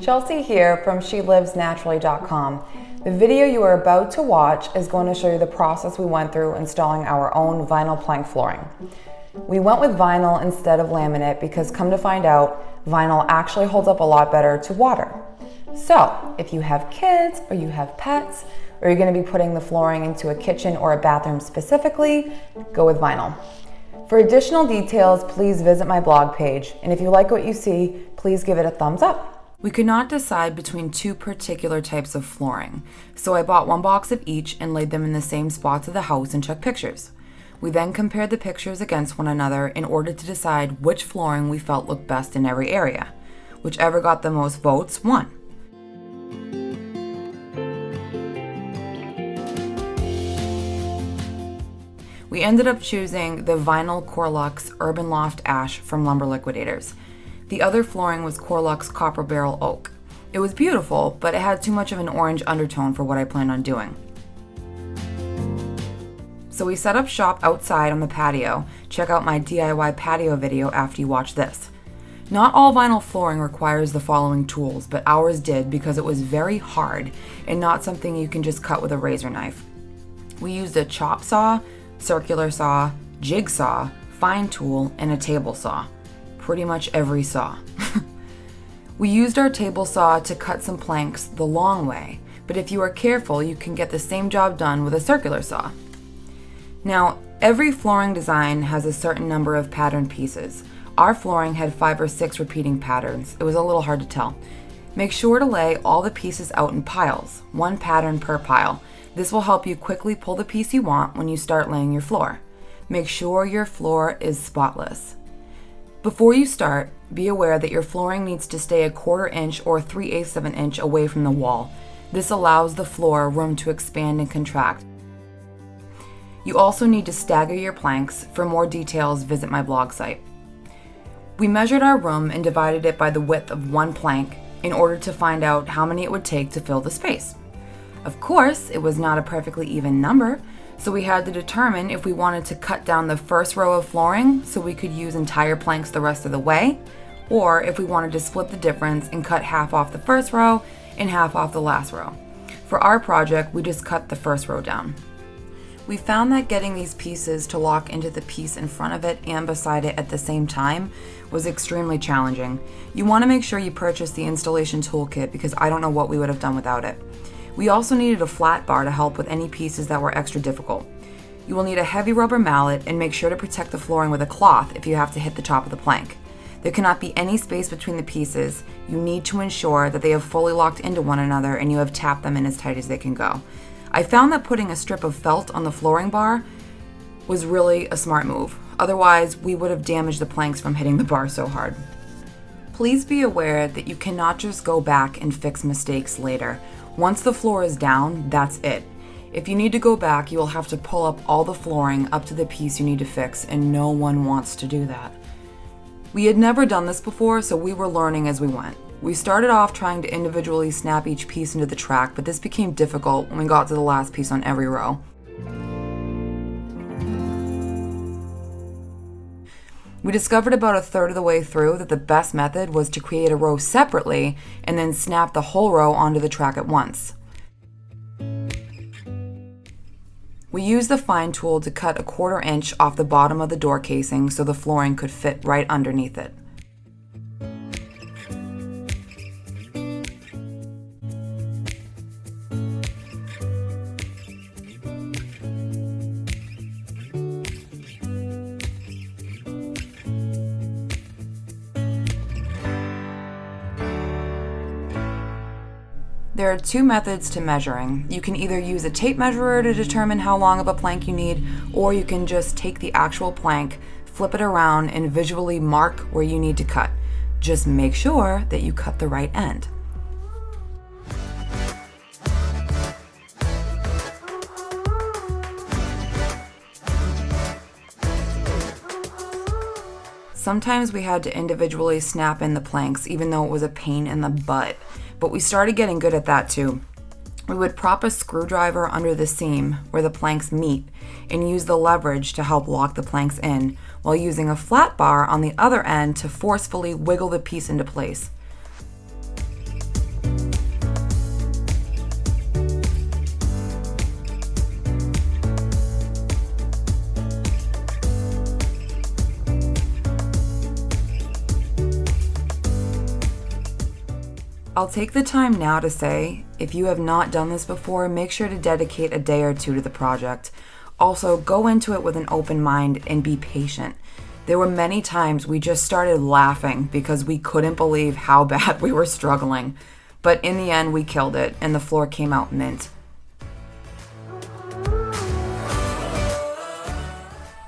Chelsea here from 𝗬𝗔𝗓𝗍𝗔𝗠𝗇𝗏𝗅𝗍𝗠. The video you are about to watch is going to show you the process we went through installing our own vinyl plank flooring. We went with vinyl instead of laminate because, come to find out, vinyl actually holds up a lot better to water. So if you have kids or you have pets, or you're going to be putting the flooring into a kitchen or a bathroom specifically, go with vinyl. For additional details, please visit my blog page, and if you like what you see, please give it a thumbs up. We could not decide between two particular types of flooring, so I bought one box of each and laid them in the same spots of the house and took pictures. We then compared the pictures against one another in order to decide which flooring we felt looked best in every area. Whichever got the most votes won. We ended up choosing the vinyl Coreluxe Urban Loft Ash from Lumber Liquidators. The other flooring was Coreluxe Copper Barrel Oak. It was beautiful, but it had too much of an orange undertone for what I planned on doing. So we set up shop outside on the patio. Check out my DIY patio video after you watch this. Not all vinyl flooring requires the following tools, but ours did because it was very hard and not something you can just cut with a razor knife. We used a chop saw, circular saw, jigsaw, fine tool, and a table saw. Pretty much every saw. We used our table saw to cut some planks the long way, but if you are careful, you can get the same job done with a circular saw. Now, every flooring design has a certain number of pattern pieces. Our flooring had 5 or 6 repeating patterns. It was a little hard to tell. Make sure to lay all the pieces out in piles, one pattern per pile. This will help you quickly pull the piece you want when you start laying your floor. Make sure your floor is spotless. Before you start, be aware that your flooring needs to stay a 1/4 inch or 3/8 of an inch away from the wall. This allows the floor room to expand and contract. You also need to stagger your planks. For more details, visit my blog site. We measured our room and divided it by the width of one plank in order to find out how many it would take to fill the space. Of course, it was not a perfectly even number, so we had to determine if we wanted to cut down the first row of flooring so we could use entire planks the rest of the way, or if we wanted to split the difference and cut half off the first row and half off the last row. For our project, we just cut the first row down. We found that getting these pieces to lock into the piece in front of it and beside it at the same time was extremely challenging. You want to make sure you purchase the installation toolkit because I don't know what we would have done without it. We also needed a flat bar to help with any pieces that were extra difficult. You will need a heavy rubber mallet and make sure to protect the flooring with a cloth if you have to hit the top of the plank. There cannot be any space between the pieces. You need to ensure that they have fully locked into one another and you have tapped them in as tight as they can go. I found that putting a strip of felt on the flooring bar was really a smart move. Otherwise, we would have damaged the planks from hitting the bar so hard. Please be aware that you cannot just go back and fix mistakes later. Once the floor is down, that's it. If you need to go back, you will have to pull up all the flooring up to the piece you need to fix, and no one wants to do that. We had never done this before, so we were learning as we went. We started off trying to individually snap each piece into the track, but this became difficult when we got to the last piece on every row. We discovered about 1/3 of the way through that the best method was to create a row separately and then snap the whole row onto the track at once. We used the fine tool to cut a 1/4 inch off the bottom of the door casing so the flooring could fit right underneath it. There are 2 methods to measuring. You can either use a tape measurer to determine how long of a plank you need, or you can just take the actual plank, flip it around, and visually mark where you need to cut. Just make sure that you cut the right end. Sometimes we had to individually snap in the planks, even though it was a pain in the butt. But we started getting good at that too. We would prop a screwdriver under the seam where the planks meet and use the leverage to help lock the planks in, while using a flat bar on the other end to forcefully wiggle the piece into place. I'll take the time now to say, if you have not done this before, make sure to dedicate a day or two to the project. Also, go into it with an open mind and be patient. There were many times we just started laughing because we couldn't believe how bad we were struggling. But in the end, we killed it, and the floor came out mint.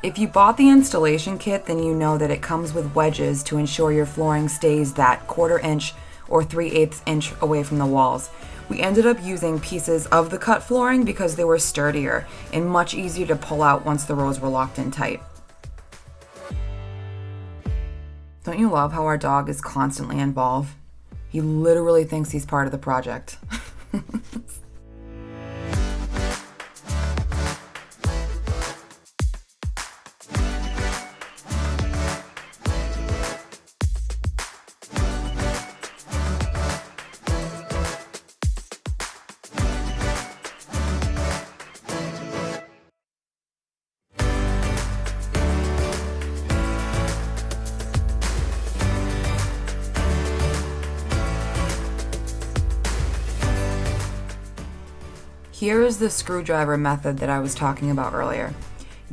If you bought the installation kit, then you know that it comes with wedges to ensure your flooring stays that 1/4 inch or 3/8 inch away from the walls. We ended up using pieces of the cut flooring because they were sturdier and much easier to pull out once the rows were locked in tight. Don't you love how our dog is constantly involved? He literally thinks he's part of the project. Here is the screwdriver method that I was talking about earlier.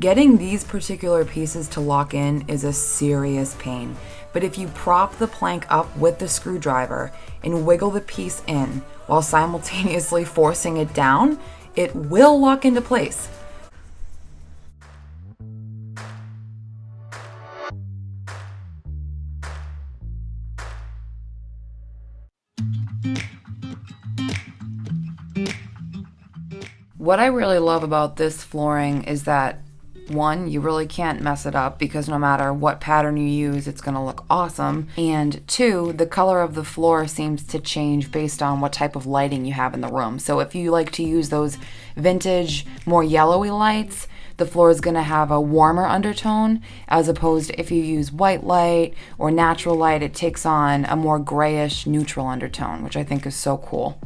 Getting these particular pieces to lock in is a serious pain, but if you prop the plank up with the screwdriver and wiggle the piece in while simultaneously forcing it down, it will lock into place. What I really love about this flooring is that, one, you really can't mess it up because no matter what pattern you use, it's going to look awesome. And two, the color of the floor seems to change based on what type of lighting you have in the room. So if you like to use those vintage, more yellowy lights, the floor is going to have a warmer undertone, as opposed to if you use white light or natural light, it takes on a more grayish, neutral undertone, which I think is so cool.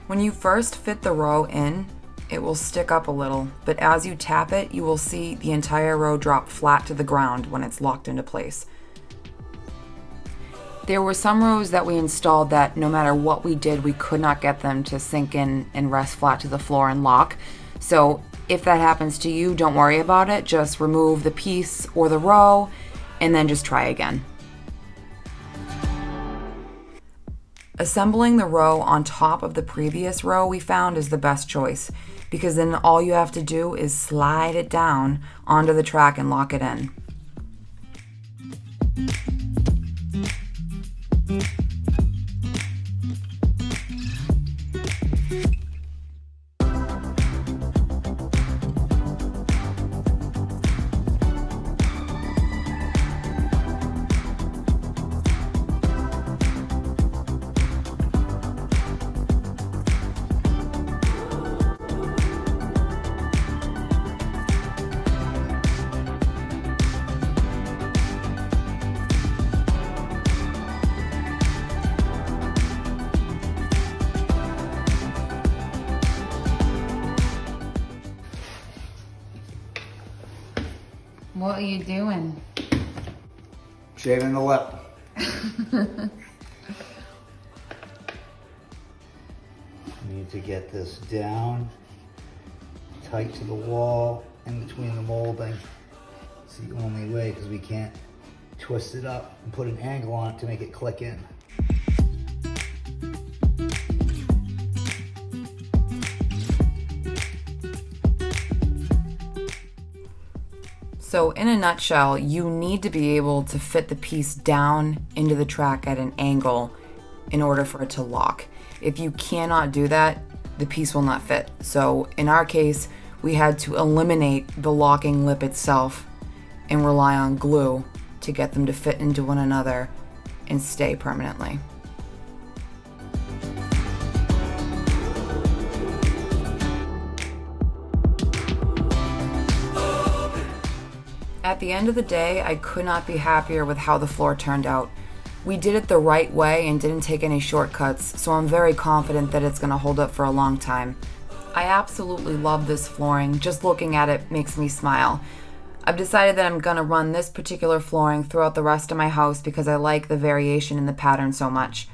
When you first fit the row in, it will stick up a little, but as you tap it, you will see the entire row drop flat to the ground when it's locked into place. There were some rows that we installed that no matter what we did, we could not get them to sink in and rest flat to the floor and lock. So if that happens to you, don't worry about it. Just remove the piece or the row and then just try again. Assembling the row on top of the previous row we found is the best choice, because then all you have to do is slide it down onto the track and lock it in. What are you doing? Shaving the lip. Need to get this down, tight to the wall, in between the molding. It's the only way, because we can't twist it up and put an angle on it to make it click in. So in a nutshell, you need to be able to fit the piece down into the track at an angle in order for it to lock. If you cannot do that, the piece will not fit. So in our case, we had to eliminate the locking lip itself and rely on glue to get them to fit into one another and stay permanently. At the end of the day, I could not be happier with how the floor turned out. We did it the right way and didn't take any shortcuts, so I'm very confident that it's going to hold up for a long time. I absolutely love this flooring. Just looking at it makes me smile. I've decided that I'm going to run this particular flooring throughout the rest of my house because I like the variation in the pattern so much.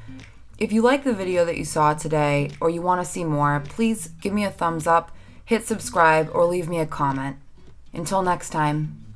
If you like the video that you saw today or you want to see more, please give me a thumbs up, hit subscribe, or leave me a comment. Until next time.